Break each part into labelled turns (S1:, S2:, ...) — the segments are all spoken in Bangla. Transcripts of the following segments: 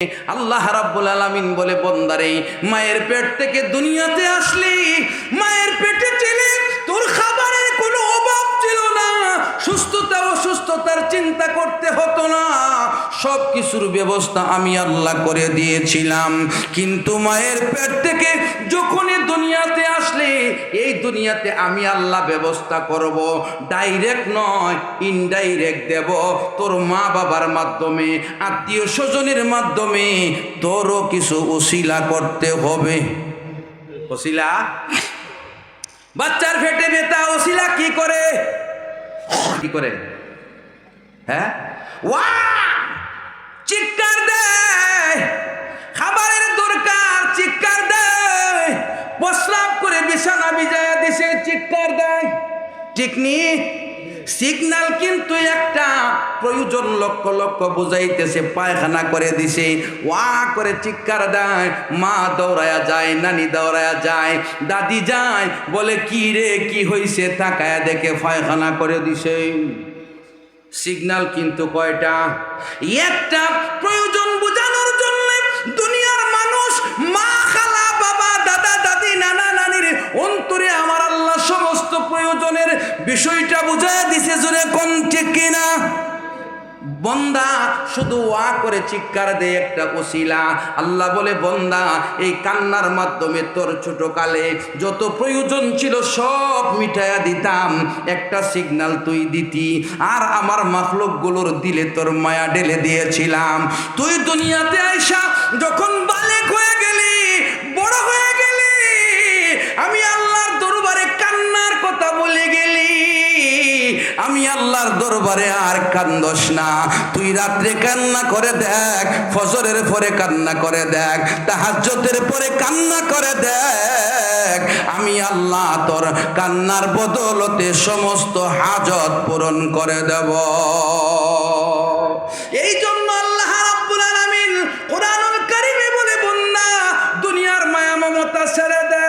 S1: আল্লাহ রাব্বুল আলামিন বলে, বন্দারে মায়ের পেট থেকে দুনিয়াতে আসলি, মায়ের পেটে ছিলে তোর খাবারের কোনো অভাব ছিল না, সুস্থতা অসুস্থতার চিন্তা করতে হতো না, সব কিছুর ব্যবস্থা আমি আল্লাহ করে দিয়েছিলাম। কিন্তু মায়ের পেট থেকে যখনই দুনিয়াতে আসলে, এই দুনিয়াতে আমি আল্লাহ ব্যবস্থা করব, ডাইরেক্ট নয় ইনডাইরেক্ট দেব, তোর মা বাবার মাধ্যমে, আত্মীয় স্বজনের মাধ্যমে তোরও কিছু ওসিলা করতে হবে। ওসিলা, বাচ্চার পেটে ব্যথা, ওসিলা কি করে? কি করে? হ্যাঁ, ওয়া চিৎকার দেয়, খাবারের দরকার, চিৎকার দেয়, প্রস্রাব করে বিছানা ভিজায়া দিছে, চিৎকার দেয়, ঠিক নি? সিগন্যাল কিন্তু একটা, প্রয়োজন লক্ষ লক্ষ বুঝাইতেছে, পায়খানা করে দিছে, ওয়া করে চিৎকার দেয়, মা দৌড়ায়া যায়, নানি দৌড়ায়া যায়, দাদি যায়, বলে কি রে কি হইছে, তাকায়া দেখে পায়খানা করে দিছে। সিগন্যাল কিন্তু কয়টা? একটা, প্রয়োজন বোঝানোর জন্য দুনিয়ার মানুষ, মা খালা বাবা দাদা দাদি নানা নানির অন্তরে আমার আল্লাহ সমস্ত প্রয়োজনের বিষয়টা বুঝাইয়া দিছে। জোরে কোন ঠিক কিনা? বন্দা শুধু ওয়া করে চিৎকার দেয়, একটা ওসিলা। আল্লাহ বলে, বন্দা এই কান্নার মাধ্যমে তোর ছোটকালে যত প্রয়োজন ছিল সব মিটাইয়া দিতাম, একটা সিগন্যাল তুই দিতি, আর আমার মাখলুকগুলোর দিলে তোর মায়া ঢেলে দিয়েছিলাম। তুই দুনিয়াতে আইসা যখন বালেক হয়ে গেলি, বড় হয়ে গেলি, আমি আল্লাহর দরবারে কান্নার কথা বলে গেলি, আমি আল্লাহর দরবারে আর কান্দস না। তুই রাত্রে কান্না করে দেখ, ফজরের পরে কান্না করে দেখ, তাহাজ্জুদের পরে কান্না করে দেখ, আমি আল্লাহ তোর কান্নার বদলতে সমস্ত হাজত পূরণ করে দেব। এই জন্য আল্লাহ রাব্বুল আলামিন কোরআনুল কারীমে বলে, বন্দা দুনিয়ার মায়া মমতা ছেড়ে দে,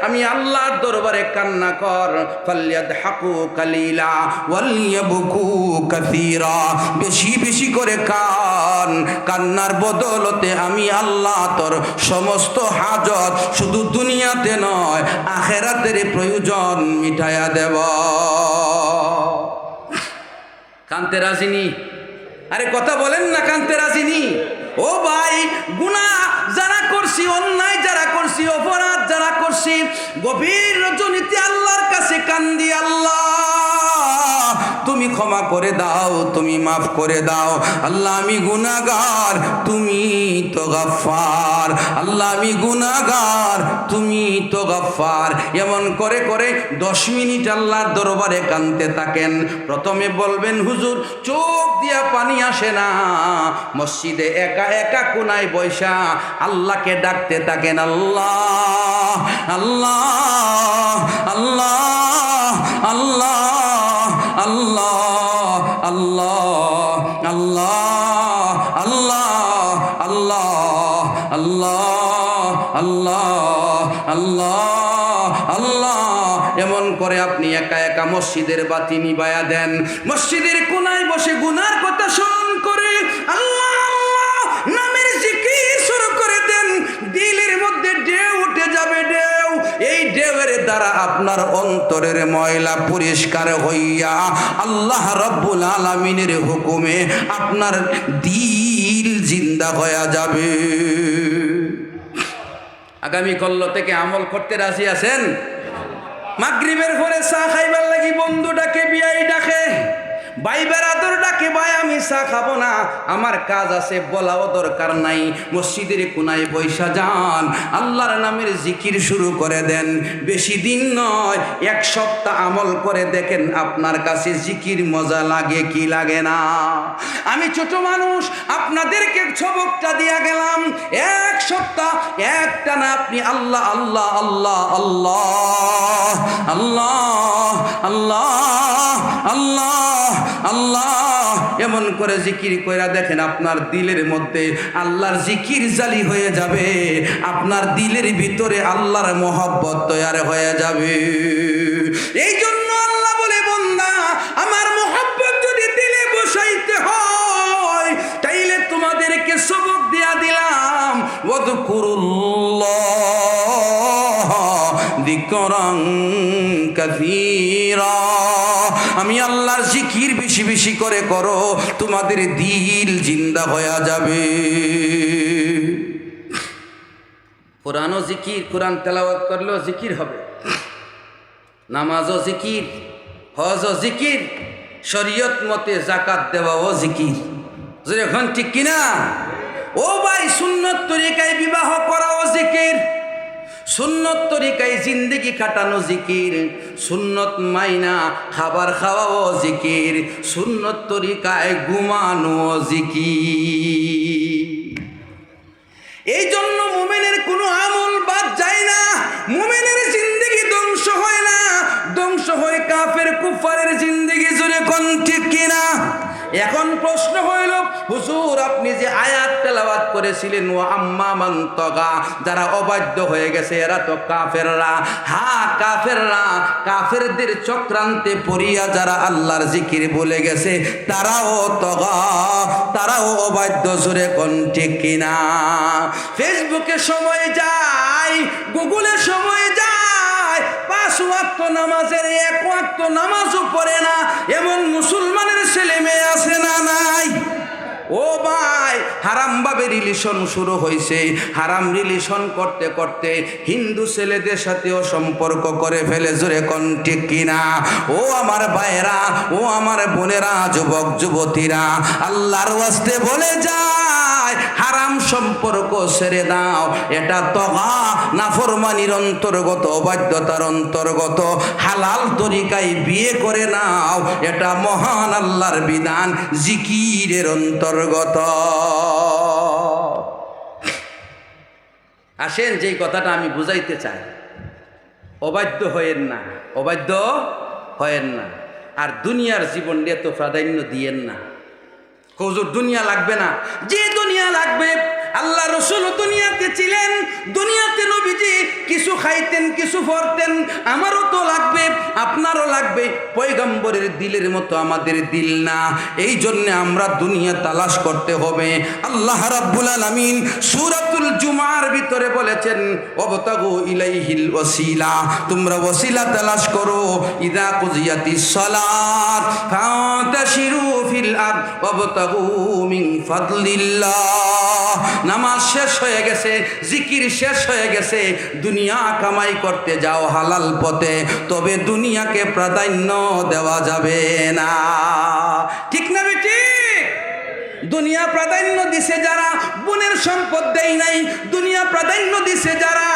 S1: আমি আল্লাহর দরবারে কান্না কর। ফালইয়াদহাকু কালিলা ওয়ালিয়াবকু কাসীরা, বেশি বেশি করে কান, কান্নার বদলতে আমি আল্লাহ তোর সমস্ত হাজত শুধু দুনিয়াতে নয় আখিরাতের প্রয়োজন মিটায়া দেব। কানতে রাজিনি? আরে কথা বলেন না, কানতে রাজিনি? ও ভাই, গুনাহ যারা করছি, অন্যায় যারা করছি, অপরাধ যারা করছি, গভীর রজনীতে আল্লাহর কাছে কান্দি, আল্লাহ তুমি ক্ষমা করে দাও, তুমি মাফ করে দাও। আল্লাহ আমি গুনাহগার, তুমি তো গফফার। আল্লাহ আমি গুনাহগার, তুমি তো গফফার। এমন করে করে 10 মিনিট আল্লাহর দরবারে কাঁদতে থাকেন। প্রথমে বলবেন, হুজুর চোখ দিয়া পানি আসে না। মসজিদে একা একা কোনায় বৈশা আল্লাহকে ডাকতে থাকেন, আল্লাহ আল্লাহ আল্লাহ আল্লাহ আল্লাহ আল্লাহ আল্লাহ আল্লাহ আল্লাহ আল্লাহ আল্লাহ আল্লাহ আল্লাহ। এমন করে আপনি একা একা মসজিদের বাতি নিভায়া দেন, মসজিদের কোনায় বসে গুনার কথা স্মরণ করে আল্লাহ আল্লাহ নামের জিকির শুরু করে দেন। দিলের মধ্যে ঢেউ উঠে যাবে, ঢেউ। এই ঢেউয়ের দ্বারা আপনার অন্তরের ময়লা পরিষ্কার হইয়া আল্লাহ রাব্বুল আলামিনের হুকুমে আপনার দিল জিন্দা হয়ে যাবে। আগামী কল্ল থেকে আমল করতে রাজি আছেন? মাগরিবের পরে চা খাইবার লাগি বন্ধু ডাকে, বিয়াই ডাকে, ভাই বেড়াদর ডাকে, ভাই আমি চা খাবো না, আমার কাজ আছে, বলাও দরকার নাই। মসজিদের কোনায় বৈশা যান, আল্লাহর নামের জিকির শুরু করে দেন। বেশি দিন নয়, 1 সপ্তাহ আমল করে দেখেন আপনার কাছে জিকির মজা লাগে কি লাগে না। আমি ছোট মানুষ, আপনাদেরকে সবকটা দিয়া গেলাম। 1 সপ্তাহ একটানা আপনি আল্লাহ আল্লাহ আল্লাহ আল্লাহ আল্লাহ আল্লাহ আল্লাহ আল্লাহ এমন করে জিকির কইরা দেখেন, আপনার দিলের মধ্যে আল্লাহর জিকির জালি হয়ে যাবে, আপনার দিলের ভিতরে আল্লাহর মহব্বত তৈরি হয়ে যাবে। এই জন্য আল্লাহ বলে, বন্দা আমার মহব্বত যদি দিলে বসাইতে হয়, তাইলে তোমাদেরকে সবক দেয়া ওয়াযকুরুল্লাহ যিকরান কাসীরা। আমি আল্লাহর জিকির বেশি বেশি করে করো, তোমাদের দিল জিন্দা হয়ে যাবে। কোরআনও জিকির, কোরআন তেলাওয়াত করলেও জিকির হবে, নামাজও জিকির, হজও জিকির, শরীয়ত মতে যাকাত দেওয়াও জিকির। এখন ঠিক কিনা? ও ভাই, সুন্নত তরিকায় বিবাহ করাও জিকির, সুন্নত তরিকায় জিন্দেগি কাটানো জিকির, সুন্নত মাইনা খাবার খাওয়াও জিকির, সুন্নত তরিকায় ঘুমানো জিকির। এই জন্য মুমিনের কোনো আমল বাদ যায় না, মুমিনের জিন্দেগি ধ্বংস হয় না, ধ্বংস হয় কাফের কুফারের জিন্দেগি। জোরে কোন ঠিক কিনা? এখন প্রশ্ন হইল, হুজুর আপনি যে আয়াত তেলাওয়াত করেছিলেন ও আম্মা মান তগা, যারা অবাধ্য হয়ে গেছে এরা তো কাফেররা। হ্যাঁ কাফেররা, কাফেরদের চক্রান্তে পড়িয়া যারা আল্লাহর জিকির ভুলে গেছে তারাও তগা, তারাও অবাধ্য। জোরে কোন ঠিক কিনা? ফেসবুকে সময় যায়, গুগলে সময় যায়, 5 ওয়াক্ত নামাজের 1 ওয়াক্ত নামাজও পড়ে না এমন মুসলমানের ছেলে মেয়ে আছে না নাই? ও ভাই, হারাম ভাবে রিলেশন শুরু হয়েছে, হারাম রিলেশন করতে করতে হিন্দু ছেলেদের সাথেও সম্পর্ক করে ফেলে। জোরে কোন ঠিক কিনা? ও আমার ভাইয়েরা, ও আমার বোনেরা, যুবক যুবতীরা, আল্লাহর ওয়াস্তে বলে যায় হারাম সম্পর্ক ছেড়ে দাও। এটা তগা, নাফরমানির অন্তর্গত, অবাধ্যতার অন্তর্গত। হালাল তরিকায় বিয়ে করে নাও, এটা মহান আল্লাহর বিধান, জিকিরের অন্তর্গত। আসেন যেই কথাটা আমি বুঝাইতে চাই, অবাধ্য হয়েন না, অবাধ্য হয়েন না। আর দুনিয়ার জীবন নিয়ে তো প্রাধান্য দিয়েন না। হুজুর দুনিয়া লাগবে না, যে দুনিয়া লাগবে। আল্লাহ রসুল দুনিয়াতে ছিলেন, দুনিয়াতে নবীজি কিছু খাইতেন, কিছু পড়তেন। আমারও তো লাগবে, আপনারও লাগবে। পয়গম্বরের দিলের মতো আমাদের দিল না, এই জন্য আমরা দুনিয়া তালাশ করতে হবে। আল্লাহ রাব্বুল আলামিন সূরাতুল জুমার ভিতরে বলেছেন, ওয়াবতাগু ইলাইহিল ওয়াসিলা, তোমরা ওয়াসিলা তালাশ করো। ইযা কুজিয়াতিস সালাত ফান্তাশিরু ফিল আরদ ওয়াবতাগু মিন ফাদলিল্লাহ। নামাজ শেষ হয়ে গেছে, জিকির শেষ হয়ে গেছে, দুনিয়া কামাই করতে যাও হালাল পথে, তবে দুনিয়াকে প্রাধান্য দেওয়া যাবে না। ঠিক না বেটি? দুনিয়া প্রাধান্য দিছে যারা, বোনের সম্পদ দেয় নাই। দুনিয়া প্রাধান্য দিছে যারা,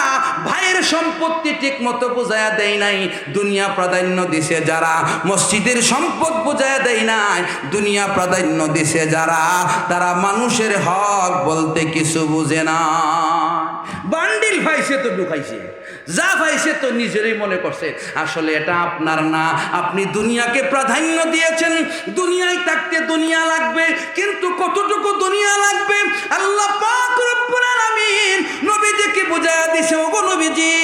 S1: ভাইয়ের সম্পত্তি ঠিক মতো বুঝায়া দেয় নাই। দুনিয়া প্রাধান্য দিছে যারা, মসজিদের সম্পদ বুঝায়া দেয় নাই। দুনিয়া প্রাধান্য দিছে যারা, তারা মানুষের হক বলতে কিছু বুঝে না। বান্ডিল পাইছে তো ঢুকাইছে, যা পাইছে তো নিজেরই মনে করছে। আসলে এটা আপনার না, আপনি দুনিয়াকে প্রাধান্য দিয়েছেন। দুনিয়ায় থাকতে দুনিয়া লাগবে, কিন্তু কতটুকু দুনিয়া লাগবে আল্লাহ পাক রব্বুল আলামিন নবীজিকে বুঝায়া দিয়েছে। ওগো নবীজি,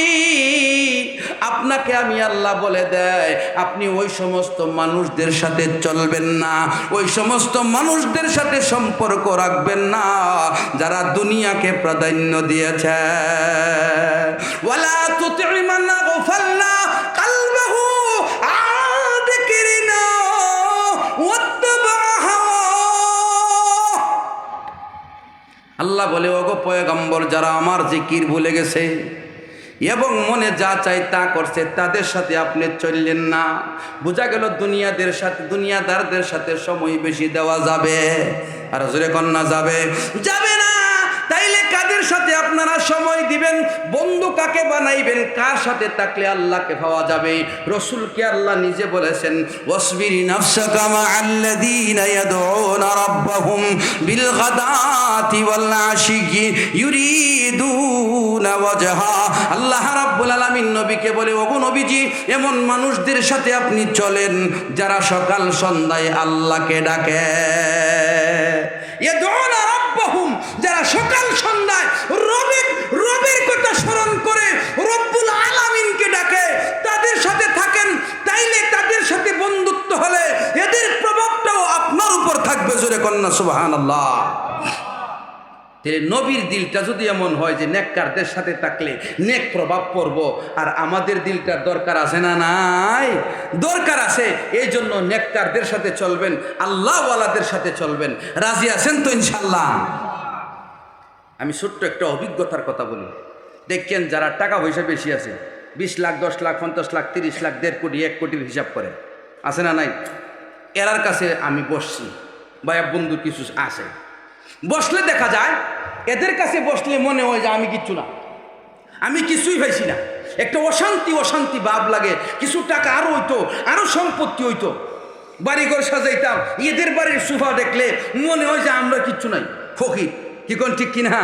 S1: আপনাকে আমি আল্লাহ বলে দেয়, আপনি ওই সমস্ত মানুষদের সাথে চলবেন না, ওই সমস্ত মানুষদের সাথে সম্পর্ক রাখবেন না যারা দুনিয়াকে প্রাধান্য দিয়েছে। ওয়ালা তুতি মান আগফালনা কলবহু আন যিকরিনা ওয়াত্তাবা হাওয়া। আল্লাহ বলে, ওগো পয়গম্বর, যারা আমার জিকির ভুলে গেছে এবং মনে যা চাই তা করছে, তাদের সাথে আপনি চললেন না। বোঝা গেল দুনিয়াদারদের সাথে সময় বেশি দেওয়া যাবে। আর জোরে কন্যা যাবে, যাবে না। তাইলে কাদের সাথে আপনারা সময় দিবেন? বন্ধু কাকে বানাইবেন? কার সাথে থাকলে আল্লাহকে পাওয়া যাবে? রসুলকে আল্লাহ নিজে বলেছেন, ওয়াসবির নাফসাকা মা'আল্লাযীনা ইয়াদউনা রাব্বাহুম বিল গাদাতি ওয়াল আশিয়্যি ইউরিদুনা ওয়াজহা। আল্লাহ রাব্বুল আলামিন নবীকে বলে, ওগো নবীজি, এমন মানুষদের সাথে আপনি চলেন যারা সকাল সন্ধ্যায় আল্লাহকে ডাকে। ইয়াদউনা রাব্বাহুম, যারা সকাল সন্ধ্যায় রবের কথা স্মরণ করে রব্বুল আলামিনকে ডাকে, তাদের সাথে থাকেন। তাইলে তাদের সাথে বন্ধুত্ব হলে এদের প্রভাবটাও আপনার উপর থাকবে। জোরে কন্যা সুবহানাল্লাহ। তাহলে নবীর দিলটা যদি এমন হয় যে নেককারদের সাথে থাকলে নেক প্রভাব পড়ব, আর আমাদের দিলটার দরকার আছে না নাই? দরকার আছে। এই জন্য নেককারদের সাথে চলবেন, আল্লাহওয়ালাদের সাথে চলবেন। রাজি আছেন তো ইনশাল্লাহ? আমি ছোট্ট একটা অভিজ্ঞতার কথা বলি। দেখেন যারা টাকা পয়সা বেশি আছে, 20 লাখ 10 লাখ 50 লাখ 30 লাখ 1.5 কোটি 1 কোটির হিসাব করে, আছে না নাই? এরার কাছে আমি বসছি বা এক বন্ধু কিছু আছে, বসলে দেখা যায় এদের কাছে বসলে মনে হয় যে আমি কিচ্ছু না, আমি কিছুই পাইছি না। একটা অশান্তি ভাব লাগে। কিছু টাকা আরো হইতো, আরো সম্পত্তি হইতো, বাড়িঘর সাজাইতাম, এদের বাড়ির সোফা দেখলে মনে হয় যে আমরা কিচ্ছু নাই, ফকির। কি কোন ঠিক কিনা?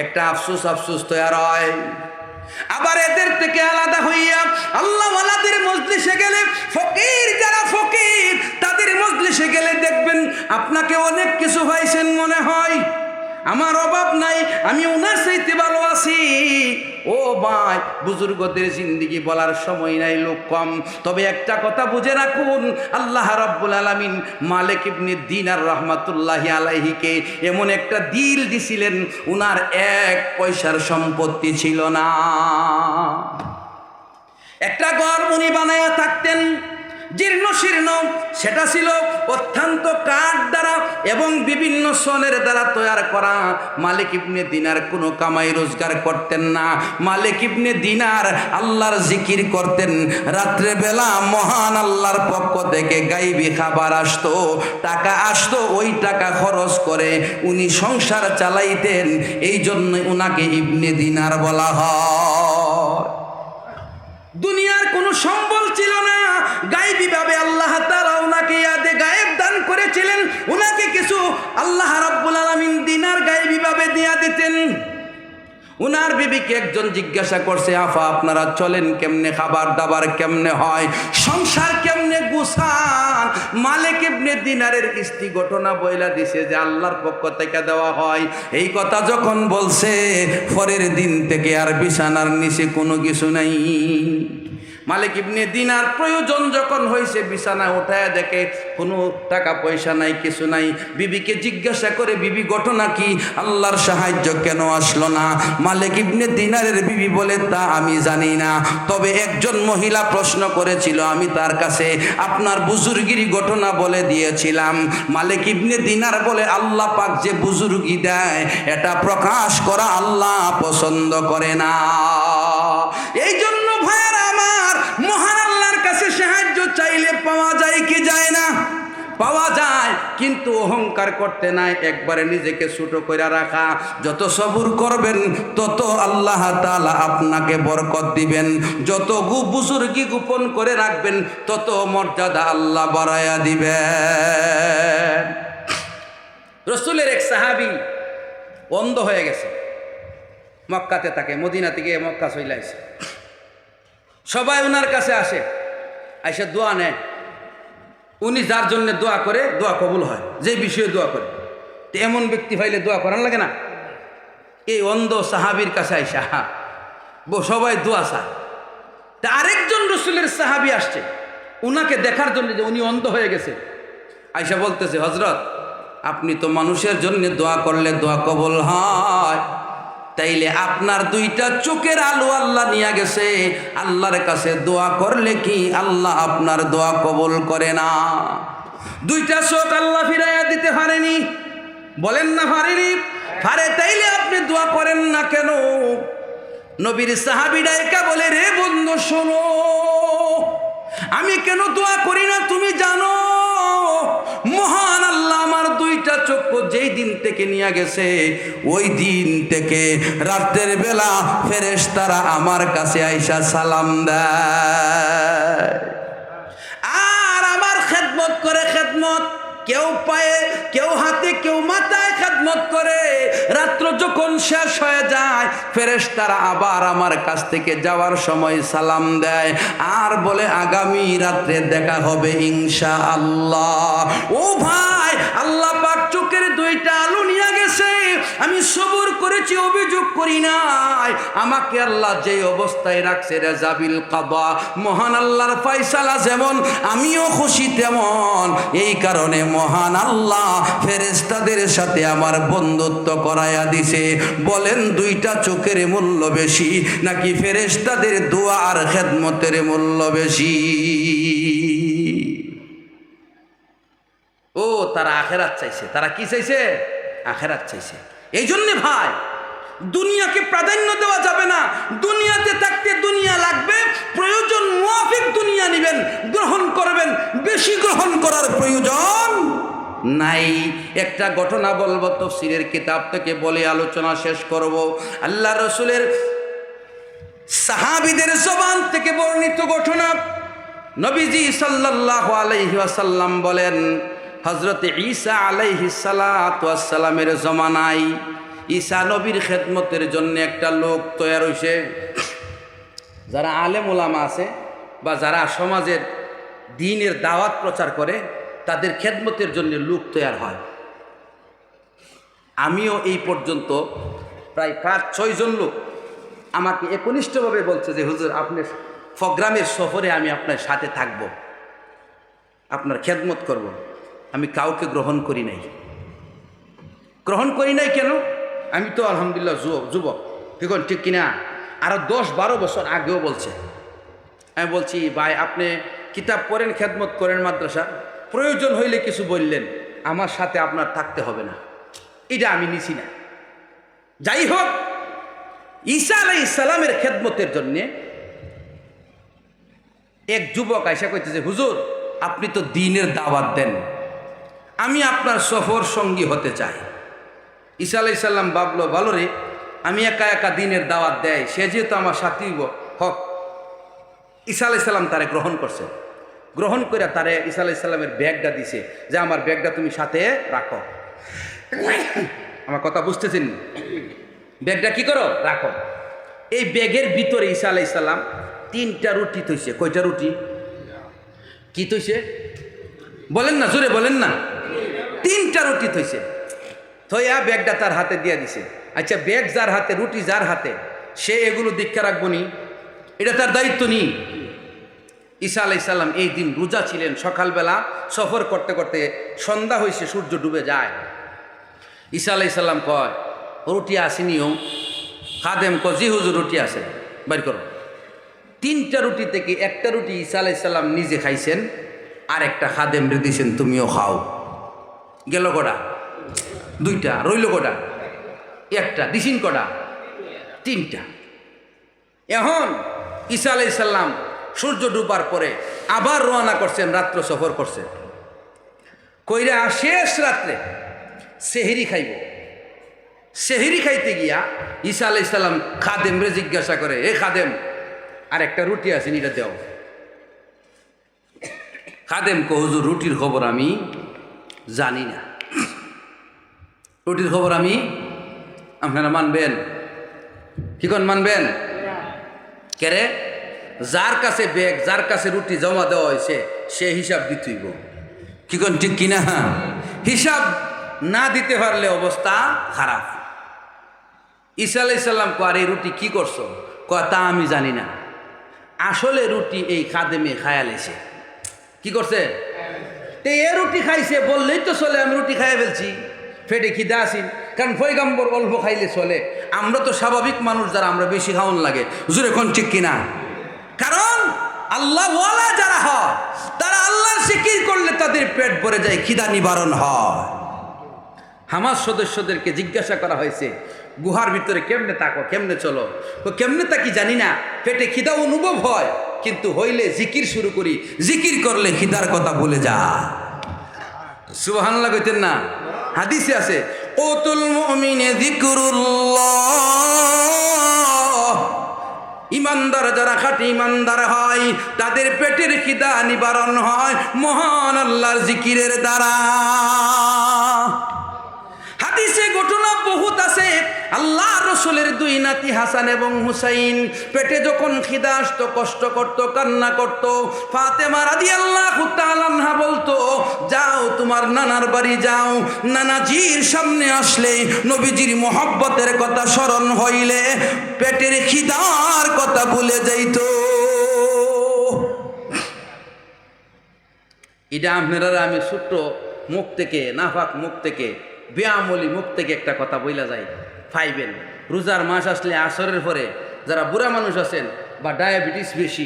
S1: একটা আফসোস তৈরি হয়। আবার এদের থেকে আলাদা হইয়া আল্লাহওয়ালাদের মজলিসে গেলে, ফকির যারা ফকির তাদের মজলিসে গেলে দেখবেন আপনাকে অনেক কিছু পাইছেন মনে হয়, আমার অভাব নাই, আমি ওনার চাইতে ভালো আছি। ও ভাই, বুজুর্গদের জিন্দিগি বলার সময় নাই, লোক কম। তবে একটা কথা বুঝে রাখুন, আল্লাহ রাব্বুল আলামিন মালিক ইবনে দিনার রাহমাতুল্লাহি আলাইহিকে এমন একটা দিল দিছিলেন, উনার 1 পয়সার সম্পত্তি ছিল না। একটা ঘর উনি বানায়া থাকতেন, জীর্ণ শীর্ণ, সেটা ছিল অত্যন্ত কাঠ দ্বারা এবং বিভিন্ন সনের দ্বারা তৈরি করা। মালিক ইবনে দিনার কোনো কামাই রোজগার করতেন না। মালিক ইবনে দিনার আল্লাহর জিকির করতেন। রাত্রে বেলা মহান আল্লাহর পক্ষ থেকে গাইবি খাবার আসতো, টাকা আসতো, ওই টাকা খরচ করে উনি সংসার চালাইতেন। এই জন্য উনাকে ইবনে দিনার বলা হয়। দুনিয়ার কোনো সম্বল ছিল না, গায়েবী ভাবে আল্লাহ তাআলা উনাকে ইয়াদে গায়েব দান করেছিলেন। উনাকে কিছু আল্লাহ রাব্বুল আলামিন দিনার গায়েবী ভাবে দিয়া দিতেন। উনার বিবিকে একজন জিজ্ঞাসা করছে, আফা আপনারা চলেন কেমনে, খাবার দাবার কেমনে হয়, সংসার কেমনে গুছান? মালিক ইবনে দিনারের স্ত্রী ঘটনা বইলা দিছে যে আল্লাহর পক্ষ থেকে দেওয়া হয়। এই কথা যখন বলছে, পরের দিন থেকে আর বিছানার নিচে কোনো কিছু নাই। মালিক ইবনে দিনার প্রয়োজন যখন হয়েছে, বিছানা উঠায় দেখে কোনো টাকা পয়সা নাই, কিছু নাই। বিবিকে জিজ্ঞাসা করে, বিবি ঘটনা কি, আল্লাহর সাহায্য কেন আসলো না? মালিক ইবনে দিনারের বিবি বলে, তা আমি জানি না, তবে একজন মহিলা প্রশ্ন করেছিল, আমি তার কাছে আপনার বুজুর্গির ঘটনা বলে দিয়েছিলাম। মালিক ইবনে দিনার বলে, আল্লাহ পাক যে বুজুর্গি দেয় এটা প্রকাশ করা আল্লাহ পছন্দ করে না। এই জন্য ভাইয়েরা আমার, মহান আল্লাহর কাছে সাহায্য চাইলে পাওয়া যায় কি যায় না? পাওয়া যায়, কিন্তু অহংকার করতে নাই, একবারে নিজেকে ছোট করে রাখা। যত সবুর করবেন তত আল্লাহ তাআলা আপনাকে বরকত দিবেন। যত বুজুর্গি গোপন করে রাখবেন তত মর্যাদা আল্লাহ বাড়ায়া দিবেন। রাসূলের এক সাহাবী অন্ধ হয়ে গেছে, মক্কাতে থাকে, মদিনা থেকে মক্কা চলে আসে। সবাই ওনার কাছে আসে, আইসা দোয়া নেয়। উনি যার জন্য দোয়া করে, দোয়া কবুল হয়, যে বিষয়ে দোয়া করে। তো এমন ব্যক্তি পাইলে দোয়া করার লাগে না? এই অন্ধ সাহাবীর কাছে আইসা সবাই দোয়া চায়। তা আরেকজন রাসূলের সাহাবী আসছে উনাকে দেখার জন্য, যে উনি অন্ধ হয়ে গেছে। আইসা বলতেছে, হযরত আপনি তো মানুষের জন্য দোয়া করলে দোয়া কবুল হয়, তাইলে আপনার 2টা চোখের আলো আল্লাহ নিয়ে গেছে, আল্লাহর কাছে দোয়া করলে কি আল্লাহ আপনার দোয়া কবুল করে না? 2টা চোখ আল্লাহ ফিরাইয়া দিতে পারেনি? বলেন না পারেনি? পারে, তাইলে আপনি দোয়া করেন না কেন? নবীর সাহাবীরা একা বলে, রে বন্ধু শোনো, আমি কেন দোয়া করি না তুমি জানো? মহান আল্লাহ আমার 2টা চক্ষু যেই দিন থেকে নিয়ে গেছে, ওই দিন থেকে রাতের বেলা ফেরেশতারা আমার কাছে আইসা সালাম দেয় আর আমার খেদমত করে। খেদমত কেউ পায়ে, কেউ হাতে, কেউ মাথায় খেদমত করে। রাত্র যখন শেষ হয়ে যায়, ফেরেশতারা আবার আমার কাছ থেকে যাওয়ার সময় সালাম দেয় আর বলে, আগামী রাত্রে দেখা হবে ইনশাআল্লাহ। ও ভাই, আল্লাহ পাক চোখের 2টা আলো নিয়ে গেছে, আমি সবর করেছি, অভিযোগ করি নাই। আমাকে আল্লাহ যে অবস্থায় রাখছে, রেজাবিল কাদা, মহান আল্লাহর ফয়সালা যেমন আমিও খুশি তেমন। এই কারণে মহান আল্লাহ ফেরেশতাদের সাথে আমার বন্ধুত্ব করায়া দিছে। বলেন দুইটা চোখের মূল্য বেশি নাকি ফেরেশতাদের দোয়া আর খেদমতের মূল্য বেশি? ও তারা আখেরাত চাইছে। তারা কি চাইছে? আখেরাত চাইছে। এই জন্যে ভাই, দুনিয়াকে প্রাধান্য দেওয়া যাবে না। দুনিয়াতে থাকতে দুনিয়া লাগবে, প্রয়োজন মুআফিক দুনিয়া নেবেন, গ্রহণ করবেন। বেশি গ্রহণ করার প্রয়োজন নাই। একটা ঘটনা বলবো, তাফসীরের কিতাব থেকে বলে আলোচনা শেষ করব। আল্লাহ রাসূলের সাহাবীদের জবান থেকে বর্ণিত ঘটনা। নবীজি সাল্লাল্লাহু আলাইহি ওয়াসাল্লাম বলেন, হযরত ঈসা আলাইহিস সালাতু ওয়াস সালামের জমানায় ঈসা নবীর খেদমতের জন্য একটা লোক তৈরি হয়েছে। যারা আলেম ওলামা আছে বা যারা সমাজের দ্বীনের দাওয়াত প্রচার করে, তাদের খেদমতের জন্য লোক তৈরি হয়। আমিও এই পর্যন্ত প্রায় 5-6 জন লোক আমাকে একনিষ্ঠভাবে বলছে যে হুজুর, আপনার প্রোগ্রামের সফরে আমি আপনার সাথে থাকব, আপনার খেদমত করব। আমি কাউকে গ্রহণ করি নাই। গ্রহণ করি নাই কেন? আমি তো আলহামদুলিল্লাহ যুবক, ঠিক কিনা? আরও 10-12 বছর আগেও বলছে। আমি বলছি, ভাই আপনি কিতাব পড়েন, খেদমত করেন মাদ্রাসা, প্রয়োজন হইলে কিছু বললেন, আমার সাথে আপনার থাকতে হবে না। এটা আমি নিছি না। যাই হোক, ঈসা আলাইহিস সালামের খেদমতের জন্যে এক যুবক আইসা কইতেছে, হুজুর আপনি তো দ্বীনের দাওয়াত দেন, আমি আপনার সফর সঙ্গী হতে চাই। ঈসা আলাইহিস সালাম ভাবলো, ভালো রে, আমি একা একা দ্বীনের দাওয়াত দেয়, সে যেহেতু আমার সাথী হক। ঈসা আলাইহিস সালাম তারে গ্রহণ করছে। গ্রহণ করে তারে ঈসা আলাইহিস সালামের ব্যাগটা দিছে, যে আমার ব্যাগটা তুমি সাথে রাখো। আমার কথা বুঝতেছেন? ব্যাগটা কি করো? রাখো। এই ব্যাগের ভিতরে ঈসা আলাইহিস সালাম 3টা রুটি থইছে। কয়টা রুটি? কি থইছে? বলেন না, জোরে বলেন না। 3টা রুটি থইছে। থইয়া ব্যাগটা তার হাতে দিয়ে দিছে। আচ্ছা, ব্যাগ যার হাতে, রুটি যার হাতে, সে এগুলো দীক্ষা রাখবো নি? এটা তার দায়িত্ব নি? ঈসা আলাইহিস সালাম এই দিন রোজা ছিলেন। সকালবেলা সফর করতে করতে সন্ধ্যা হয়েছে, সূর্য ডুবে যায়। ঈসা আলাইহিস সালাম কয়, রুটি আসেনিও? খাদেম কয়, জি হুজুর রুটি আছে, বাইর করো। 3টা রুটি থেকে একটা রুটি ঈসা আলাইহিস সালাম নিজে খাইছেন, আর একটা খাদেম রে দিয়েছেন, তুমিও খাও। গেল কটা? 2টা। রইল কটা? একটা। দিছেন কটা? 3টা। এখন ঈসা আলাইহিস সালাম সূর্য ডুবার পরে আবার রওনা করছেন, রাত্র সফর করছেন। কইরা শেষ রাত্রে সেহরি খাইব। সেহরি খাইতে গিয়া ঈসা আলাইহিস সালাম খাদেম রে জিজ্ঞাসা করে, এ খাদেম, আর একটা রুটি আছে, এটা দেও। খাদেম কো, হুজুর রুটির খবর আমি জানি না। রুটির খবর আমি, আপনারা মানবেন? কি কোন মানবেন? কেরে? যার কাছে ব্যাগ, যার কাছে রুটি জমা দেওয়া হয়েছে, সে হিসাব দিতেইব। কি কোন ঠিক কিনা? হিসাব না দিতে পারলে অবস্থা খারাপ। ঈসা আলাইহিস সালাম কয়, আর এই রুটি কি করছো? কয়, তা আমি জানি না। আসলে রুটি এই খাদেমে খায়ালেছে। কি করছে? তো এ রুটি খাইছে বললেই তো চলে, আমি রুটি খাইয়া ফেলছি, পেটে খিদা আসি। কারণ পয়গম্বর অল্প খাইলে চলে, আমরা তো স্বাভাবিক মানুষ, যারা আমরা বেশি খাওয়ান লাগে। হুজুর এখন ঠিক কিনা? কারণ আল্লাহ ওয়ালা যারা হয়, তারা আল্লাহর জিকির করলে তাদের পেট ভরে যায়, খিদা নিবারণ হয়। হামাস সদস্যদেরকে জিজ্ঞাসা করা হয়েছে, গুহার ভিতরে কেমনে থাকো, কেমনে চলো? তো কেমনে থাকি জানি না, পেটে খিদা অনুভব হয়, কিন্তু হইলে জিকির শুরু করি, জিকির করলে খিদার কথা ভুলে যা। সুবহানাল্লাহ কইতেন না? হাদিসে আছে, কুতুল মুমিনে যিকরুল্লাহ। ইমানদার যারা খাঁটি ইমানদার হয়, তাদের পেটের খিদা নিবারণ হয় মহান আল্লাহর জিকিরের দ্বারা। হাদিসে ঘটনা বহুত আছে। আল্লাহ রাসূলের দুই নাতি হাসান এবং হুসাইন পেটে যখন খিদা আসতো, কষ্ট করত, কান্না করত, ফাতেমা রাদিয়াল্লাহু তাআলা আনহা বলতো, যাও তোমার নানার বাড়ি যাও, নানাজির সামনে আসলে নবীজির মহব্বতের কথা স্মরণ হইলে পেটের খিদার কথা ভুলে যাইতো। এটা আপনারা আমি ছোট্ট মুখ থেকে, নাফাক মুখ থেকে, ব্যায়ামলি মুখ থেকে একটা কথা বইলা যায় পাইবেন। রোজার মাস আসলে আসরের পরে যারা বুড়া মানুষ আছেন বা ডায়াবেটিস বেশি,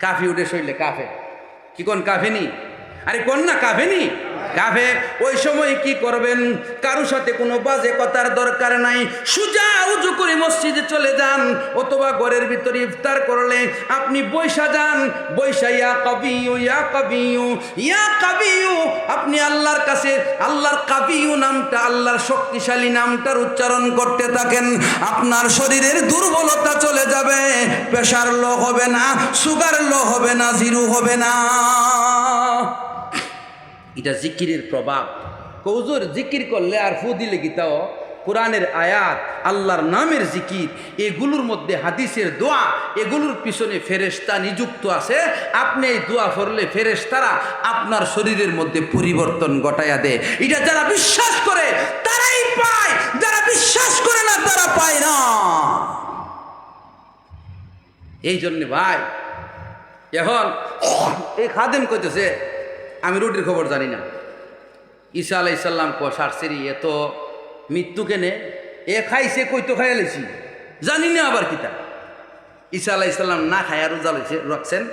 S1: কাফি উঠে শরীরে কাফে, কি কোন কাফেনি? আরে কোন না কাফেনি, কাফে। ওই সময় কি করবেন? কারোর সাথে কোনো বাজে কথার দরকার নাই, সুজা উজু করে মসজিদে চলে যান, অথবা ঘরের ভিতরে ইফতার করলে আপনি বৈশা যান, বৈশা ইয়া কাবিয়ু ইয়া কাবিয়ু ইয়া কাবিয়ু, আপনি আল্লাহর কাছে আল্লাহর কাবিয়ু নামটা, আল্লাহর শক্তিশালী নামটার উচ্চারণ করতে থাকেন। আপনার শরীরের দুর্বলতা চলে যাবে, প্রেশার লো হবে না, সুগার লো হবে না, জিরো হবে না। এটা জিকিরের প্রভাব। কৌজুর জিকির করলে আর ফু দিলে গীতাও, কোরআনের আয়াত, আল্লাহর নামের জিকির, এগুলোর মধ্যে হাদিসের দোয়া, এগুলোর পিছনে ফেরেশতা নিযুক্ত আছে। আপনি এই দোয়া পড়লে ফেরেশতারা আপনার শরীরের মধ্যে পরিবর্তন ঘটাইয়া দেয়। এটা যারা বিশ্বাস করে তারাই পায়, যারা বিশ্বাস করে না তারা পায় না। এই জন্যে ভাই, এখন এই খাদেম কইতেছে আমি রুটির খবর জানি না। ঈসা আলাইহিস সালাম কো সারসেরি এত মৃত্যু কেনে, এ খাইছে কই তো খাইয়া লাইছি, জানি না আবার কিতা। ঈসা আলাইহিস সালাম না খায়া রোজা রাখছেন,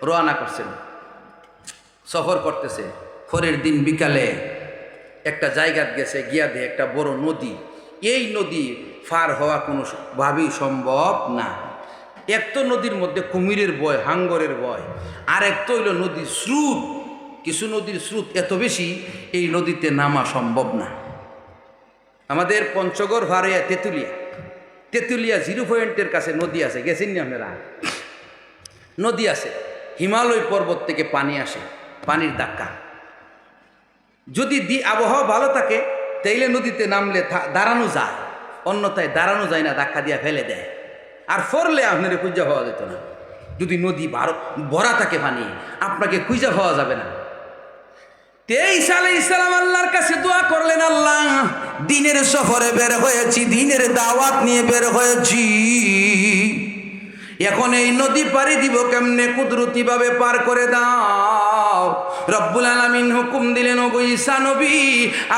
S1: রওনা করছেন, সফর করতেছে। পরের দিন বিকালে একটা জায়গাত গেছে, গিয়া দেখে একটা বড় নদী। এই নদী পার হওয়া কোনো ভাবেই সম্ভব না। এক তো নদীর মধ্যে কুমিরের ভয়, হাঙ্গরের ভয়, আর এক তো হইল নদীর স্রোত। কিছু নদীর স্রোত এত বেশি, এই নদীতে নামা সম্ভব না। আমাদের পঞ্চগড় ভাড়িয়া তেঁতুলিয়া 0 পয়েন্টের কাছে নদী আছে, গেছেন না আপনারা? নদী আছে, হিমালয় পর্বত থেকে পানি আসে, পানির ধাক্কা। যদি আবহাওয়া ভালো থাকে তাইলে নদীতে নামলে দাঁড়ানো যায়, অন্যথায় দাঁড়ানো যায় না, ধাক্কা দিয়া ফেলে দেয়। আর ফরলে আপনার খুঁজা পাওয়া যেত না। যদি নদী ভরা থাকে পানি, আপনাকে খুঁজা পাওয়া যাবে না। ঈসা আলাইহিস সালাম আল্লাহর কাছে দোয়া করলেন, আল্লাহ দিনের সফরে বের হয়েছি, দিনের দাওয়াত নিয়ে বের হয়েছি, এখন এই নদী পাড়ি দিব কেমনে? কুদরতি ভাবে পার করে দাও। রব্বুল আলামিন হুকুম দিলেন, ও ঈসা নবী,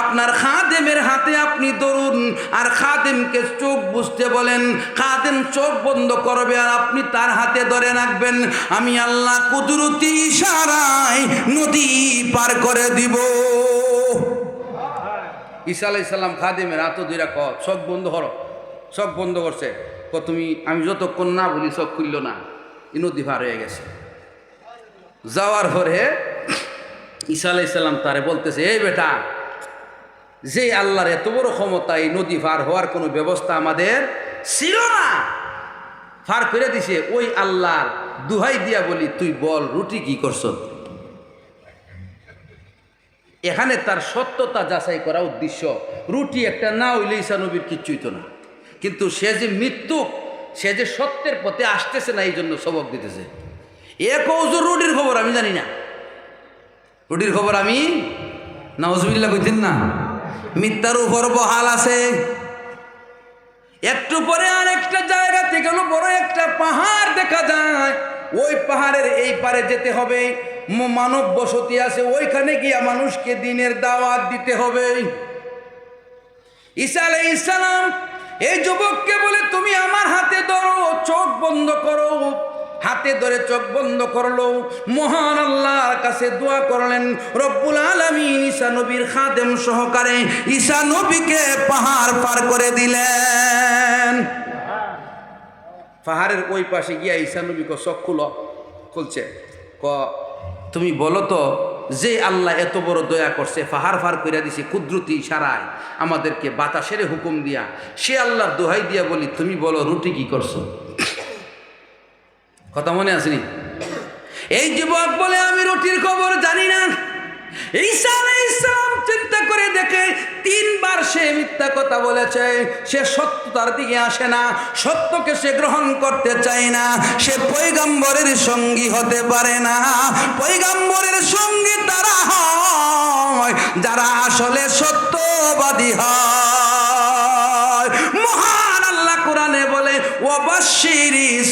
S1: আপনার খাদেমের হাতে আপনি ধরুন, আর খাদেমকে চোখ বুঝতে বলেন। খাদেম চোখ বন্ধ করবে আর আপনি তার হাতে ধরে রাখবেন। আমি আল্লাহ কুদরতি ইশারায় নদী পার করে দিব। ঈসা আলাইহিস সালাম খাদেমের হাত ধরে চোখ বন্ধ করো, চোখ বন্ধ করছে। তুমি আমি যতক্ষণ না বলি চোখ খুলল না, এই নদী পার হয়ে গেছে। যাওয়ার পরে ঈসা আলাইহিস সালাম তারে বলতেছে, এই বেটা, যে আল্লাহর এত বড় ক্ষমতা, এই নদী পার হওয়ার কোনো ব্যবস্থা আমাদের ছিল না, পার করে দিছে, ওই আল্লাহর দুহাই দিয়া বলি, তুই বল রুটি কি করছ? এখানে তার সত্যতা যাচাই করা উদ্দেশ্য। রুটি একটা না হইলে ঈসা নবীর কিচ্ছুই তো না, কিন্তু সে যে মৃত্যু, সে যে সত্যের পথে আসতেছে না, এই জন্য সবক দিতেছে। এ কৌজুর রুটির খবর আমি জানি না, রুটির খবর আমি নাউজুবিল্লাহ কইতেন না, মিথ্যার উপর বহাল আছে। একটু পরে আর একটা জায়গা থেকে বড় একটা পাহাড় দেখা যায়। ওই পাহাড়ের এই পারে যেতে হবে, মানব বসতি আছে, ওইখানে গিয়া মানুষকে দিনের দাওয়াত দিতে হবে। ঈসা আলাইহিস সালাম এই যুবককে বলে, তুমি আমার হাতে ধরো, চোখ বন্ধ করো। হাতে ধরে চোখ বন্ধ করলো, মহান আল্লাহর কাছে দোয়া করলেন। রব্বুল আলামিন ঈসা নবীর খাদেম সহকারে ঈসা নবীকে পাহাড় পার করে দিলেন। পাহাড়ের ওই পাশে গিয়া ঈসা নবীকে চোখ খুলছে, তুমি বলো তো, যে আল্লাহ এত বড় দয়া করছে, পাহাড় পার করে দিছে কুদরতি ইশারায় আমাদেরকে বাতাসের হুকুম দিয়া, সে আল্লাহর দোহাই দিয়া বলি, তুমি বলো রুটি কি করছো? কথা মনে আসেনি? এই যুবক বলে, আমি রুটির খবর জানি না। ঈসা আলাইহিস সালাম চিন্তা করে দেখে 3 বার সে মিথ্যা কথা বলেছে। সে সত্যতার দিকে আসে না, সত্যকে সে গ্রহণ করতে চায় না। সে পয়গম্বরের সঙ্গী হতে পারে না। পয়গম্বরের সঙ্গী তারা হয় যারা আসলে সত্যবাদী হয়। মহান আল্লাহ কোরআনে বলে ওয়াবাশশিরিস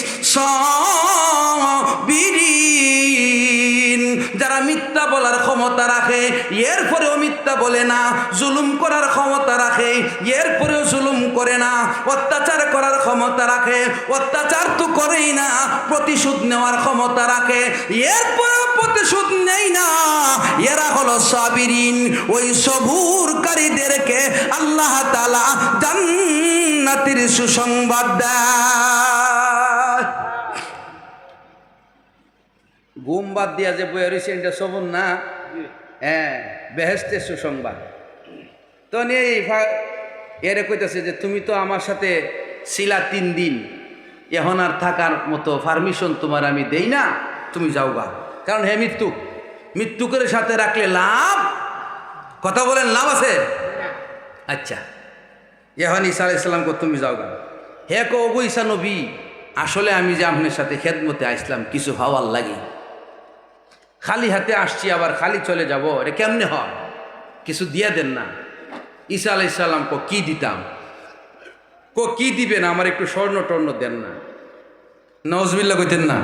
S1: সাবিরিন, যারা মিথ্যা বলার ক্ষমতা রাখে এরপরেও মিথ্যা বলে না, জুলুম করার ক্ষমতা রাখে এরপরেও জুলুম করে না, অত্যাচার করার ক্ষমতা রাখে অত্যাচার তো করেই না, প্রতিশোধ নেওয়ার ক্ষমতা রাখে এরপরেও প্রতিশোধ নেই না, এরা হলো সাবিরিন। ওই সবুরকারীদেরকে আল্লাহ তাআলা জান্নাতের সুসংবাদ দেয়। ঘুম বাদ দিয়া যে বই রয়েছে এটা সবুর না, হ্যাঁ, বেহেশতের সুসংবাদ। তো এরে কইতেছে যে তুমি তো আমার সাথে ছিলা 3 দিন, এখন আর থাকার মতো পারমিশন তোমার আমি দেই না, তুমি যাও গা। কারণ হে মৃত্যুকের সাথে রাখলে লাভ, কথা বলেন লাভ আছে? আচ্ছা, এখন ঈসা আলাইহিস সালাম কো তুমি যাও গা। হে কো ওগো ঈসা নবী, আসলে আমি যে আপনার সাথে খেদমতে আসলাম কিছু হওয়ার লাগে, খালি হাতে আসছি আবার খালি চলে যাব, এটা কেমনে হয়? কিছু দিয়ে দেন না। ঈসা আলাইহিস সালাম কো কি দিতাম? কো কি দিবেন, আমার একটু স্বর্ণ টর্ণ দেন না। নাউজুবিল্লাহ কইতেন না?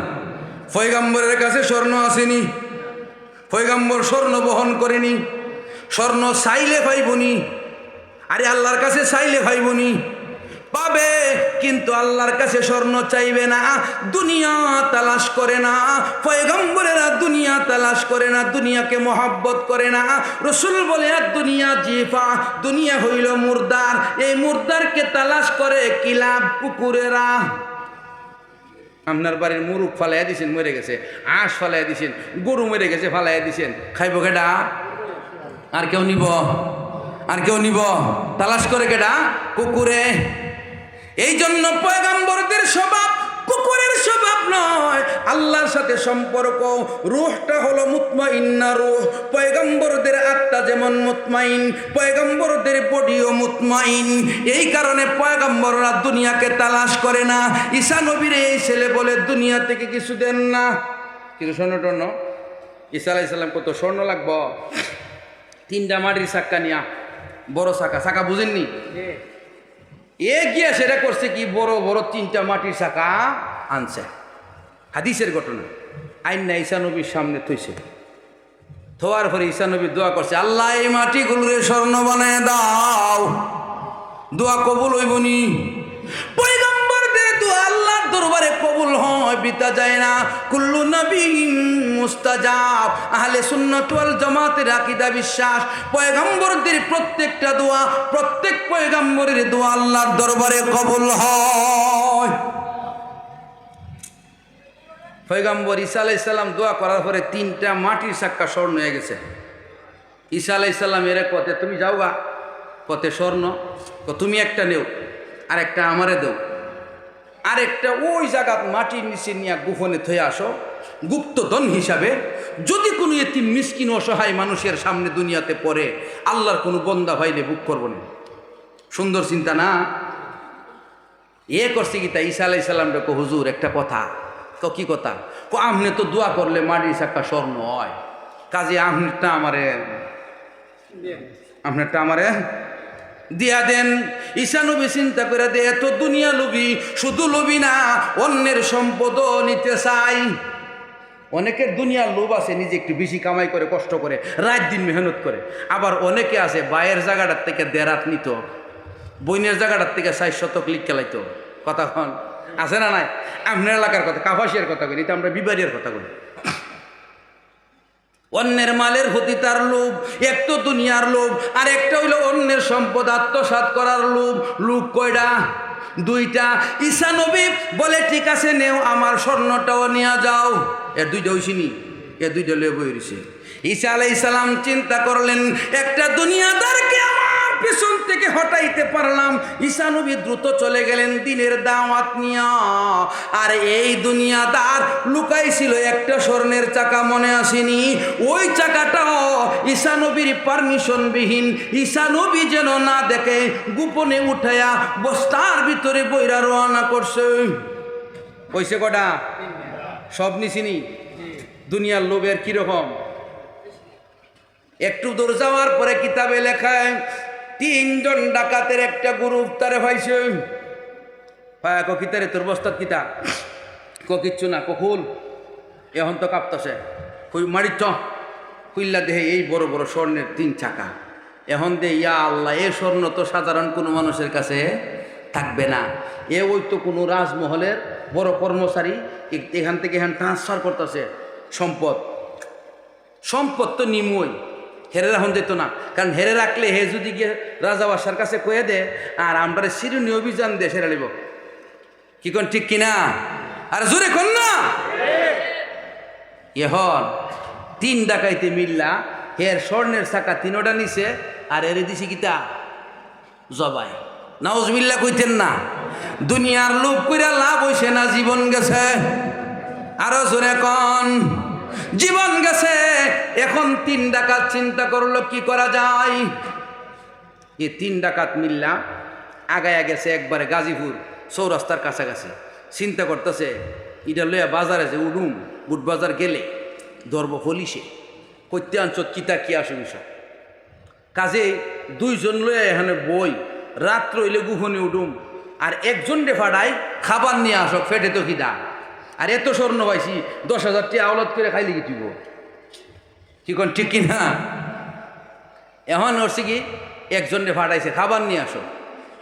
S1: পয়গম্বরের কাছে স্বর্ণ আসেনি, পয়গম্বর স্বর্ণ বহন করেনি, স্বর্ণ চাইলে পাইবনি। আরে আল্লাহর কাছে চাইলে পাইবনি, পাবে, কিন্তু আল্লাহর কাছে স্বর্ণ চাইবে না। দুনিয়া তালাশ করে না, পয়গম্বরেরা দুনিয়া তালাশ করে না, দুনিয়াকে মহাব্বত করে না। রসুল বলে আর দুনিয়া জিফা, দুনিয়া হইল মুর্দার, এই মুর্দারকে তালাশ করে কি লাভ কুকুরেরা। আপনার বাড়ির মুরুখ ফালাইয়া দিছেন, মরে গেছে, আঁশ ফালাইয়া দিছেন, গরু মরে গেছে ফালাইয়া দিছেন, খাইব কেডা? আর কেউ নিব? আর কেউ নিব? তালাশ করে কেডা? কুকুরে। এই জন্য পয়গম্বরদের স্বভাব কুকুরের স্বভাব নয়, আল্লাহর সাথে সম্পর্ক। রূহটা হলো মুতমাইন্না রূহ। পয়গম্বরদের আত্মা যেমন মুতমাইন, পয়গম্বরদের বডিও মুতমাইন। এই কারণে পয়গম্বররা দুনিয়াকে তালাশ করে না। ঈসা নবীর এই ছেলে বলে দুনিয়া থেকে কিছু দেন না, কিছু স্বর্ণ টর্ণ। ঈসা আলাইহিস সালাম কত স্বর্ণ লাগবো? 3টা মাটির চাক্কা নিয়া, বড় চাকা বুঝেননি? এ গিয়া সেটা করছে কি, বড় বড় 3টা মাটির চাকা আনছে। হাদিসের ঘটনা। আইন ঈসা নবীর সামনে থইছে, থোয়ার পরে ঈসা নবী দোয়া করছে, আল্লাহ এই মাটিগুলোরে স্বর্ণ বানায় দাও। দোয়া কবুল হইবনি? পয়গম্বরদের দোয়া আল্লাহর দরবারে কবুল হয়, বিতা যায় না। কুল্লু নবীন মুস্তাজাব। আহলে সুন্নাত ওয়াল জামাতের আকীদা বিশ্বাস, পয়গম্বরদের প্রত্যেকটা দোয়া, প্রত্যেক পয়গম্বরের দোয়া আল্লাহর দরবারে কবুল হয়। পয়গম্বর ঈসা আলাইহিস সালাম দোয়া করার পরে 3টা মাটির চাক্কা স্বর্ণ হয়ে গেছে। ঈসা আলাইহিস সালাম এর পথে তুমি যাও গা, পথে স্বর্ণ, তুমি একটা নেও আর একটা আমারে দেও, আর একটা ওই জায়গা মাটির নিচে নিয়ে গোপনে থয়ে আসো, গুপ্তধন হিসাবে। যদি কোনো এতিম মিসকিন অসহায় মানুষের সামনে দুনিয়াতে পড়ে, আল্লাহর কোনো বন্দা ভাইলে বুক করবো না। সুন্দর চিন্তা না? এ করছে কি তা ঈসা আলাইহিস সালাম কো হুজুর একটা কথা। কো কি কথা? কো আপনি তো দোয়া করলে মাটির চাক্কা স্বর্ণ হয়, কাজে আপনারটা আমারে দিয়া দেন। ঈসা নবী চিন্তা করে দে, এত দুনিয়া লোভী, শুধু লোভী না, অন্যের সম্পদও নিতে চাই। অনেকের দুনিয়ার লোভ আছে, নিজে একটু বেশি কামাই করে, কষ্ট করে, রাত দিন মেহনত করে। আবার অনেকে আছে বাইরের জায়গাটার থেকে দেরাত নিত, বইনের জায়গাটার থেকে 60 শতক লিখ খেলাইতো। কথা কন আছে না নাই? আপনার এলাকার কথা, কাফাসিয়ার কথা কই, এটা আমরা বিবাড়িয়ার কথা কই। অন্যের মালের প্রতি তার লোভ, এক তো দুনিয়ার লোভ, আর একটা হইল অন্যের সম্পদ আত্মসাৎ করার লোভ। লোভ কয়টা? 2টা। ঈসা নবী বলে ঠিক আছে নেও, আমার স্বর্ণটাও নিয়ে যাও। এর 2টা হইছিনি, এ 2টা লয়ে বই রইছে। ঈসা আলাইহিস সালাম চিন্তা করলেন, একটা দুনিয়াদারকে আমার পিছন থেকে থেকে হটাইতে পারলাম। ঈসা নবী দ্রুত চলে গেলেন দিনের দাওয়াত নিয়া। আর এই দুনিয়াদার লুকাইছিল একটা স্বর্ণের চাকা, মনে আসেনি? ওই চাকাটাও ঈসা নবীর পারমিশনবিহীন, ঈসা নবী যেন না দেখে গোপনে উঠাইয়া বস্তার ভিতরে বইরা রওনা করছে। কইছে কটা? সব নিছিনি? দুনিয়ার লোভের কিরকম? একটু দূর যাওয়ার পরে কিতাবে লেখায় 3 জন ডাকাতের একটা গ্রুপ তারে পাইছে। পায়া কিতারে তোর বস্তার কিতা কিচ্ছু না, কখুল এখন তো কাঁপতাছে, মারিচ খুইল্লা দেহে এই বড় বড় স্বর্ণের 3 চাকা। এখন দে ইয়া আল্লাহ, এ স্বর্ণ তো সাধারণ কোনো মানুষের কাছে থাকবে না। এ ওই তো কোনো রাজমহলের বড় কর্মচারী এখান থেকে এখান ট্রান্সফার করতেছে সম্পদ তো নিমই হেরে রাখুন যেত না, কারণ হেরে রাখলে হে যদি গিয়ে রাজা বাসার কাছে কয়ে দে আর আমরা শিরুনি অভিযান দিয়ে সেরে নিব। কি কোন ঠিক কিনা? আর জোরে কোন না? এখন 3 ডাকাইতে মিল্লা হের স্বর্ণের চাকা 3টা নিছে আর এরে দিছি কিতা জবাই। নাউজুবিল্লাহ কইতেন না? দুনিয়ার লোভ কইরা লাভ হইছে না, জীবন গেছে। আরো জোরে কোন? জীবন গেছে। এখন 3 ডাকাত চিন্তা করলো কি করা যায়। এই 3 ডাকাত মিল্লা আগায়া গেছে একবারে গাজীপুর চৌরাস্তার কাছাকাছি। চিন্তা করতেছে এটা লইয়া বাজারে যে উডুম, বুট বাজার গেলে ধরব পুলিশে, কইতে আনছ কিতা কি আসে। কাজে 2 জন লইয়া এখানে বই, রাত্র হইলে গুহনে উডুম, আর একজন ফাড়াই খাবার নিয়ে আসক, ফেটে তো খিদা। আর এত স্বর্ণ পাইছি 10,000 টাকা আওলাদ করে খাইলে কি দিব? কি কোন ঠিক কিনা? এখন হচ্ছে কি একজনে ফাটাইছে খাবার নিয়ে আসো,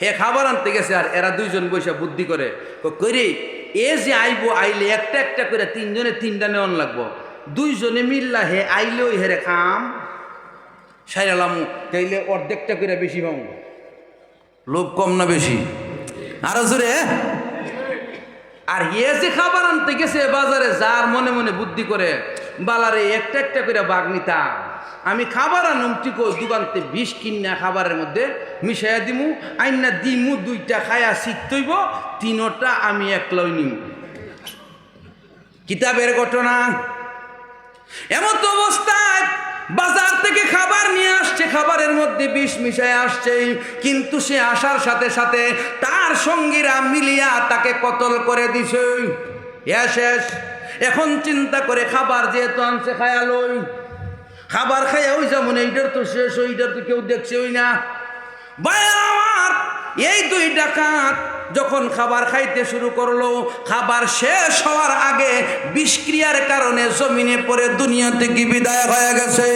S1: হে খাবার আনতে গেছে আর এরা 2 জন বসে বুদ্ধি করে কইরে এ যে আইবো, আইলে একটা একটা করে 3 জনে 3টা নেওয়ান লাগবো। 2 জনে মিল্লা হে আইলে ওই হেরে খাম সাইরালামু, তাইলে অর্ধেকটা করে বেশি পাবো। লোভ কম না বেশি? আরো জোরে। আর এ যে খাবার আনতে গেছে বাজারে, যার মনে মনে বুদ্ধি করে বালারে একটা একটা করে বাঘ নিতাম, আমি খাবার আনুম ঠিক দোকানতে 20 কিনা খাবারের মধ্যে মিশাইয়া দিমু, আইনা দিমু 2টা খায়া শিখতইব, 3টা আমি একলাই নিম। কিতাবের ঘটনা। এমন অবস্থায় বাজার থেকে খাবার নিয়ে আসছে, খাবারের মধ্যে বিষ মিশায় আসছে, কিন্তু সে আসার সাথে সাথে তার সঙ্গীরা মিলিয়া তাকে কতল করে দিছে। শেষ। এখন চিন্তা করে খাবার যেহেতু আনছে খায়া লই, খাবার খাইয়া ওই যেমন এইটার তো শেষ, ওইটার তো কেউ দেখছে ওই না। আমার এই 2 ডাকাত যখন খাবার খাইতে শুরু করলো, খাবার শেষ হওয়ার আগে বিষক্রিয়ার কারণে জমিনে পড়ে দুনিয়া থেকে বিদায় হয়ে গেছে।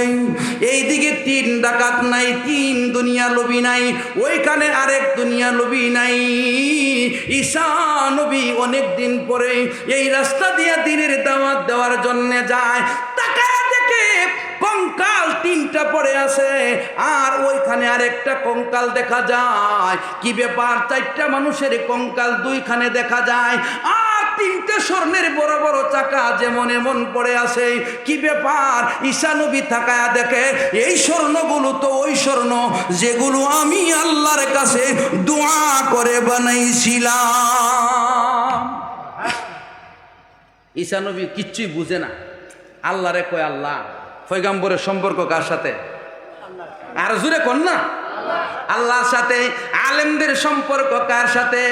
S1: এইদিকে 3 ডাকাত নাই, 3 দুনিয়া লোভী নাই, ওইখানে আরেক দুনিয়া লোভী নাই। ঈসা নবী অনেক দিন পরে এই রাস্তা দিয়ে দিনের দাওয়াত দেওয়ার জন্য যায়, তাকায় দেখে কঙ্কাল 3টা পড়ে আছে, আর ওইখানে আরেকটা কঙ্কাল দেখা যায়। কি ব্যাপার? 4টা মানুষের কঙ্কাল 2খানে দেখা যায়, আর 3টে স্বর্ণের বড় বড় চাকা যেমন এমন পড়ে আছে। কি ব্যাপার? ঈসা নবী তাকায়া দেখে এই স্বর্ণগুলো তো ওই স্বর্ণ যেগুলো আমি আল্লাহর কাছে দোয়া করে বানাইছিলাম। ঈসা নবী কিচ্ছুই বুঝে না। আল্লাহরে কয় আল্লাহ, পয়গম্বরের সম্পর্ক কার সাথে? আর জুড়ে কোন না? আল্লাহর সাথে। আলেমদের সম্পর্ক কার সাথে?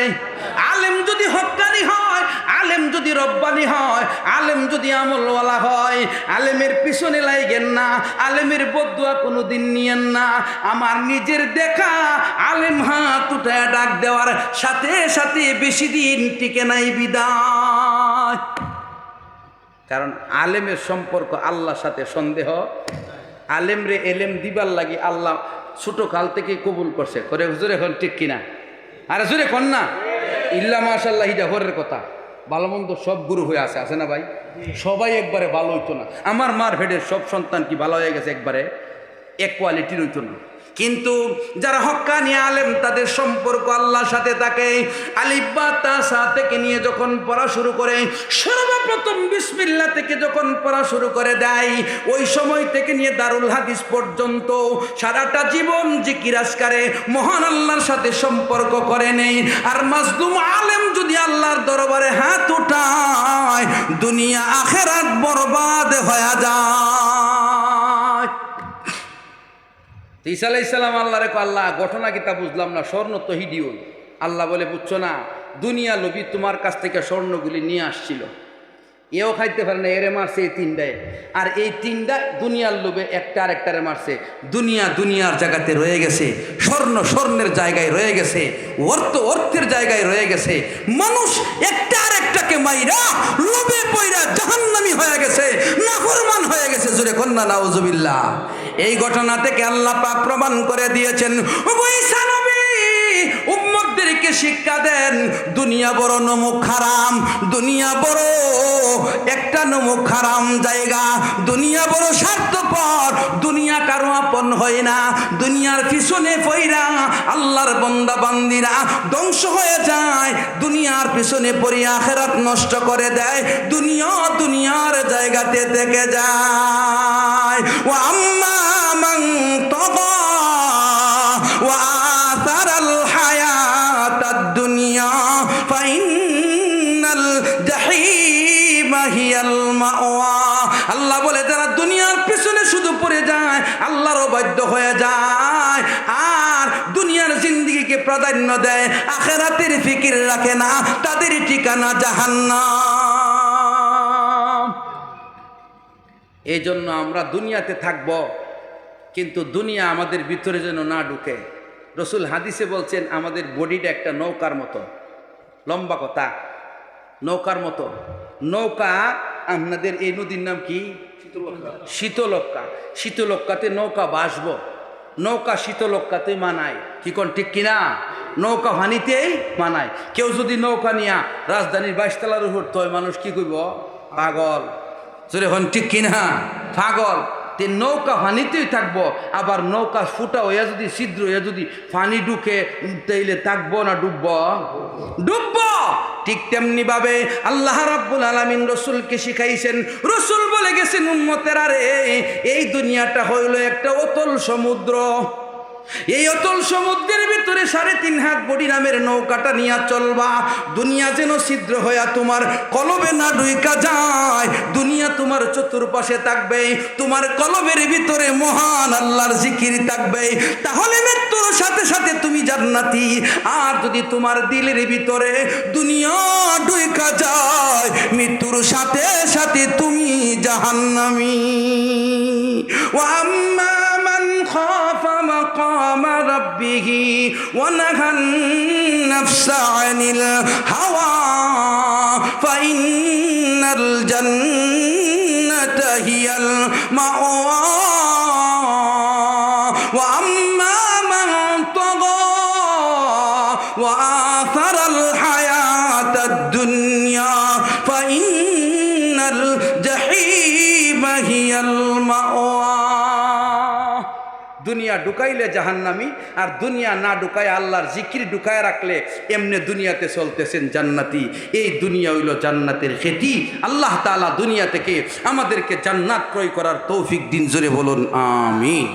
S1: আলেম যদি হক্কানি হয়, আলেম যদি রব্বানি হয়, আলেম যদি আমলওয়ালা হয়, আলেমের পিছনে লাইগেন না, আলেমের বদুয়া কোনোদিন নিয়েন না। আমার নিজের দেখা আলেম হাত উঠায় ডাক দেওয়ার সাথে সাথে বেশি দিন টিকে নাই বিদায়। কারণ আলেমের সম্পর্ক আল্লাহর সাথে সন্দেহ। আলেমরে এলেম দিবার লাগি আল্লাহ ছোট কাল থেকে কবুল করছে করে। হুজুর এখন ঠিক কিনা? আরে জুরে কন না? ইল্লা মাশাআল্লাহ, এটা হরের কথা। ভালো মন্দ সব গুরু হয়ে আছে না ভাই? সবাই একবারে ভালো হইতো না। আমার মার ভেডের সব সন্তান কি ভালো হয়ে গেছে একবারে? এক কোয়ালিটির হইতো না। কিন্তু যারা হক্কানি আলেম তাদের সম্পর্ক আল্লাহর সাথে থাকে। আলিফ বা তা সা থেকে নিয়ে যখন পড়া শুরু করে, সর্বপ্রথম বিসমিল্লাহ থেকে যখন পড়া শুরু করে দেয়, ওই সময় থেকে নিয়ে দারুল হাদিস পর্যন্ত সারাটা জীবন জিকির আজকারে মহান আল্লাহর সাথে সম্পর্ক করে নেই। আর মাজলুম আলেম যদি আল্লাহর দরবারে হাত উঠায়, দুনিয়া আখেরাত বরবাদ হয়ে যায়। ঈসা আলাইহিস সালাম আল্লাহ রে, আল্লাহ ঘটনা কি তা বুঝলাম না, স্বর্ণ তো হিডিও। আল্লাহ বলে, বুঝছো না, দুনিয়া লোভী তোমার কাছ থেকে স্বর্ণগুলি নিয়ে আসছিল, এও খাইতে পারে না, এরে মারছে এই তিনটায়, আর এই তিনটা দুনিয়ার লোভে একটা আরেকটারে মারছে। দুনিয়া দুনিয়ার জায়গাতে রয়ে গেছে, স্বর্ণ স্বর্ণের জায়গায় রয়ে গেছে, অর্থ অর্থের জায়গায় রয়ে গেছে। মানুষ একটা আরেকটাকে মাইরা লোভে পইরা জাহান্নামী হয়ে গেছে, নাফরমান হয়ে গেছে। জোরে কন্যা নাউজুবিল্লাহ। এই ঘটনা থেকে আল্লাহ পাক প্রমাণ করে দিয়েছেন, ঈসা নবী উম্মতদেরকে শিক্ষা দেন, দুনিয়া বড় নমুক হারাম, দুনিয়া বড় একটা নমুক হারাম জায়গা, দুনিয়া বড় স্বার্থপর, দুনিয়া কারো আপন হয় না। দুনিয়ার পিছনে পইরা আল্লাহর বান্দা বান্দিরা ধ্বংস হয়ে যায়, দুনিয়ার পিছনে পড়ে আখিরাত নষ্ট করে দেয়, দুনিয়া দুনিয়ার জায়গাতে থেকে যায়। ও আম্মা মান তাগা ওয়া আসারাল হায়াতাদ দুনিয়া ফাইন্নাল জাহিমা হিয়াল মাওয়া। আল্লাহ বলে, যারা দুনিয়ার পিছনে শুধু পড়ে যায়, আল্লাহর অবাধ্য হয়ে যায়, আর দুনিয়ার জিন্দেগিকে প্রাধান্য দেয়, আখিরাতের ফিকির রাখে না, তাদের ঠিকানা জাহান্নাম। এই জন্য আমরা দুনিয়াতে থাকব, কিন্তু দুনিয়া আমাদের ভিতরে যেন না ঢুকে। রসুল হাদিসে বলছেন, আমাদের বডিটা একটা নৌকার মতো, লম্বা কথা, নৌকার মতো। নৌকা, আপনাদের এই নদীর নাম কি? শীতলক্কা। শীতলক্কাতে নৌকা বাসবো, নৌকা শীতলক্কাতে মানায়, কি কোন ঠিক কিনা? নৌকা পানিতেই মানায়। কেউ যদি নৌকা নিয়া রাজধানীর 22 তলার উপর তয়, মানুষ কি কইব? পাগল। জোরে হন ঠিক কিনা? পাগল। তে নৌকা পানিতেই থাকবো, আবার নৌকা ফুটা হইয়া যদি ছিদ্র হইয়া যদি পানি ঢুকে, তাইলে থাকবো না ডুববো? ডুববো। ঠিক তেমনি ভাবে আল্লাহ রাব্বুল আলামিন রসুলকে শিখাইছেন। রসুল বলে গেছেন, উম্মতেরা রে, এই দুনিয়াটা হইল একটা অতল সমুদ্র। এই অতল সমুদ্রের ভিতরে 3.5 হাত বডি নামের নৌকাটা নিয়ে চলবা। দুনিয়া যেন ছিদ্র হইয়া তোমার কলবে না ঢুইকা যায়। দুনিয়া তোমার চতুর্পাশে থাকবে, তোমার কলবের ভিতরে মহান আল্লাহর জিকির থাকবে, তাহলে মৃত্যুর সাথে সাথে তুমি জান্নাতি। আর যদি তোমার দিলের ভিতরে দুনিয়া ঢুইকা যায়, মৃত্যুর সাথে সাথে তুমি জাহান্নামী। ওয়া আম্মা মান খাফা মাকাম রাব্বিহি ওয়া নাহান নাফসা আনিল হাওয়া ফাইন্নাল জান্নাতা হিয়াল মাওয়া ওয়া আম্মা মান তাগা ওয়া আসারাল হায়াতাদ দুনিয়া ফাইন্নাল জাহিমা হিয়াল মাওয়া। দুনিয়া ঢুকাইলে জাহান্নামী, আর দুনিয়া না ঢুকায় আল্লাহর জিকির ঢুকায় রাখলে এমনি দুনিয়াতে চলতেছেন জান্নাতি। এই দুনিয়া হইল জান্নাতের খেতি। আল্লাহ তাআলা দুনিয়া থেকে আমাদেরকে জান্নাত ক্রয় করার তৌফিক দিন। জোরে বলুন আমিন।